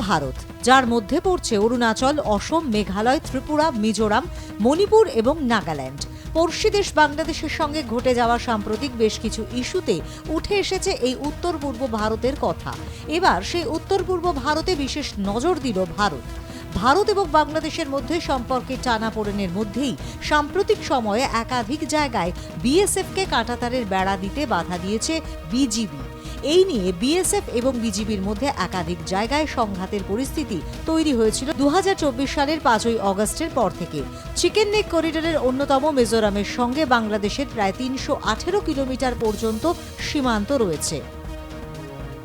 ভারত, যার মধ্যে পড়ছে অরুণাচল, অসম, মেঘালয়, ত্রিপুরা, মিজোরাম, মণিপুর এবং নাগাল্যান্ড। পড়শি দেশ বাংলাদেশের সঙ্গে ঘটে যাওয়া সাম্প্রতিক বেশ কিছু ইস্যুতে উঠে এসেছে এই উত্তর পূর্ব ভারতের কথা। এবার সেই উত্তর পূর্ব ভারতে বিশেষ নজর দিল ভারত। ভারত এবং বাংলাদেশের মধ্যে সম্পর্কের টানাপোড়েনের মধ্যেই সাম্প্রতিক সময়ে একাধিক জায়গায় বিএসএফকে কাঁটাতারের বেড়া দিতে বাধা দিয়েছে বিজিবি। এই নিয়ে বিএসএফ এবং বিজিবির মধ্যে একাধিক জায়গায় সংঘাতের পরিস্থিতি তৈরি হয়েছিল 2024 সালের 5ই অগস্টের পর থেকে। চিকেন নেক করিডোরের অন্যতম মিজোরামের সঙ্গে বাংলাদেশের প্রায় 318 কিলোমিটার পর্যন্ত সীমান্ত রয়েছে।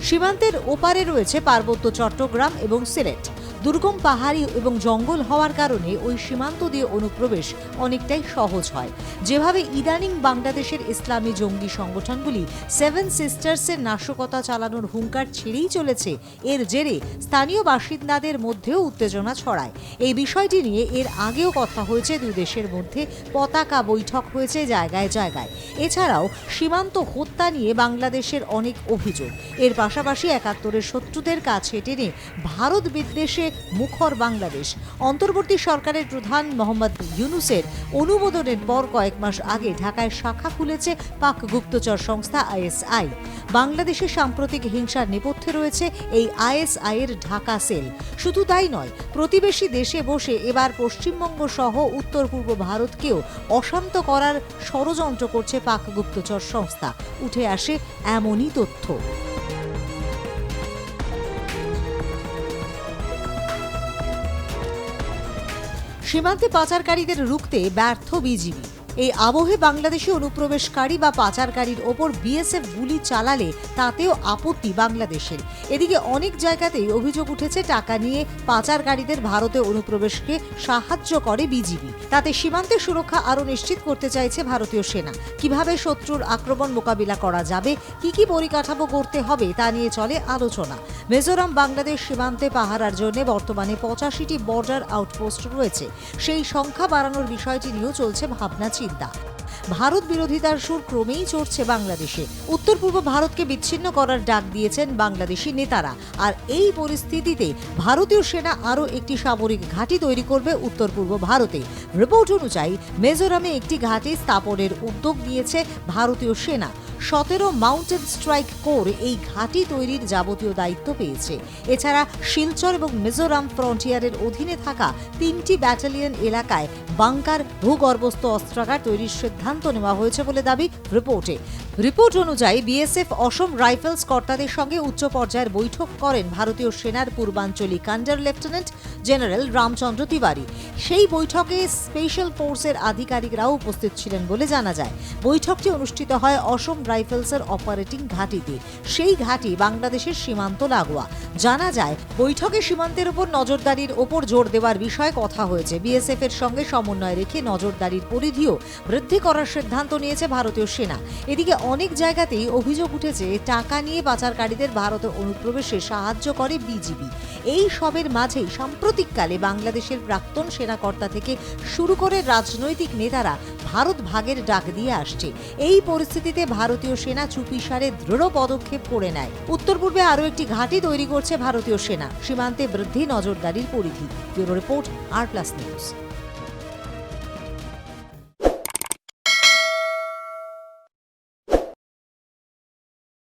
সীমান্তের ওপারে রয়েছে পার্বত্য চট্টগ্রাম এবং সিলেট। দুর্গম পাহাড়ি এবং জঙ্গল হওয়ার কারণে ওই সীমান্ত দিয়ে অনুপ্রবেশ অনেকটাই সহজ হয়। যেভাবে ইদানিং বাংলাদেশের ইসলামী জঙ্গি সংগঠনগুলি সেভেন সিস্টার্সের নাশকতা চালানোর হুঙ্কার ছেড়েই চলেছে, এর জেরে স্থানীয় বাসিন্দাদের মধ্যেও উত্তেজনা ছড়ায়। এই বিষয়টি নিয়ে এর আগেও কথা হয়েছে, দুই দেশের মধ্যে পতাকা বৈঠক হয়েছে জায়গায় জায়গায়। এছাড়াও সীমান্ত হত্যা নিয়ে বাংলাদেশের অনেক অভিযোগ। এর পাশাপাশি 71-এর শত্রুদের কাছে টেনে ভারত বিদ্বেষে মুখর বাংলাদেশ। অন্তর্বর্তী সরকারের প্রধান মোহাম্মদ ইউনূসের অনুমোদনের পর কয়েক মাস আগে ঢাকায় শাখা খুলেছে পাক গুপ্তচর সংস্থা আইএসআই। বাংলাদেশের সাম্প্রতিক হিংসার নেপথ্যে রয়েছে এই আইএসআই এর ঢাকা সেল। শুধু তাই নয়, প্রতিবেশী দেশে বসে এবার পশ্চিমবঙ্গ সহ উত্তর পূর্ব ভারতকেও অশান্ত করার ষড়যন্ত্র করছে পাক গুপ্তচর সংস্থা। উঠে আসে এমনই তথ্য। সীমান্তে পাচারকারীদের রুখতে ব্যর্থ বিজিবি। এই আবহে বাংলাদেশি অনুপ্রবেশকারী বা পাচারকারীর ওপর বিএসএফ গুলি চালালে তাতেও আপত্তি বাংলাদেশের। এদিকে অনেক জায়গাতেই অভিযোগ উঠেছে টাকা নিয়ে পাচারকারীদের ভারতে অনুপ্রবেশকে সাহায্য করে বিজিবি। তাতে সীমান্তের সুরক্ষা আরও নিশ্চিত করতে চাইছে ভারতীয় সেনা। কিভাবে শত্রুর আক্রমণ মোকাবিলা করা যাবে, কি পরিকাঠামো করতে হবে তা নিয়ে চলে আলোচনা। মিজোরাম বাংলাদেশ সীমান্তে পাহারার জন্য বর্তমানে 85টি বর্ডার আউটপোস্ট রয়েছে। সেই সংখ্যা বাড়ানোর বিষয়টি নিয়েও চলছে ভাবনা চিন্তা। ভারত বিরোধিতার সুর ক্রমেই চড়ছে বাংলাদেশে। উত্তর পূর্ব ভারতকে বিচ্ছিন্ন করার ডাক দিয়েছেন বাংলাদেশি নেতারা। আর এই পরিস্থিতিতে ভারতীয় সেনা আরও একটি সামরিক ঘাঁটি তৈরি করবে উত্তর পূর্ব ভারতে। রিপোর্ট অনুযায়ী মিজোরামে একটি ঘাঁটি স্থাপনের উদ্যোগ নিয়েছে ভারতীয় সেনা। 17 মাউন্টেন স্ট্রাইক কোর এই ঘাঁটি তৈরির যাবতীয় দায়িত্ব পেয়েছে। এছাড়া শিলচর এবং মিজোরাম ফ্রন্টিয়ারের অধীনে থাকা 3টি ব্যাটালিয়ন এলাকায় বাংকার, ভূগর্ভস্থ অস্ত্রাগার তৈরির সিদ্ধান্ত নেওয়া হয়েছে বলে দাবি রিপোর্টে। রিপোর্ট অনুযায়ী বিএসএফ অসম রাইফেলস কর্তাদের সঙ্গে উচ্চ পর্যায়ের বৈঠক করেন ভারতীয় সেনার পূর্বাঞ্চলীয় commander lieutenant general Ramchandra Tiwari. সেই বৈঠকে স্পেশাল ফোর্সের আধিকারিকরাও উপস্থিত ছিলেন বলে জানা যায়। বৈঠকটি অনুষ্ঠিত হয় অসম রাইফেলসের অপারেটিং ঘাঁটিতে। সেই ঘাঁটি বাংলাদেশের সীমান্ত লাগোয়া। জানা যায়, বৈঠকে সীমান্তের উপর নজরদারির ওপর জোর দেওয়ার বিষয়ে কথা হয়েছে। বিএসএফ এর সঙ্গে সমন্বয় রেখে নজরদারির পরিধিও বৃদ্ধি করার সিদ্ধান্ত নিয়েছে ভারতীয় সেনা। এদিকে অনেক জায়গাতেই অভিযোগ উঠেছে টাকা নিয়ে পাচারকারীদের ভারতে অনুপ্রবেশে সাহায্য করে বিজিবি। এই সবের মাঝেই সাম্প্রতিককালে বাংলাদেশের প্রাক্তন সেনাকর্তা থেকে শুরু করে রাজনৈতিক নেতারা ভারত ভাগের ডাক দিয়ে আসছে। এই পরিস্থিতিতে ভারতীয় সেনা চুপিসারে দৃঢ় পদক্ষেপ করে নেয়। উত্তর পূর্বে আরও একটি ঘাঁটি তৈরি করছে ভারতীয় সেনা। সীমান্তে বৃদ্ধি নজরদারির পরিধি। ব্যুরো রিপোর্ট, আর প্লাস নিউজ।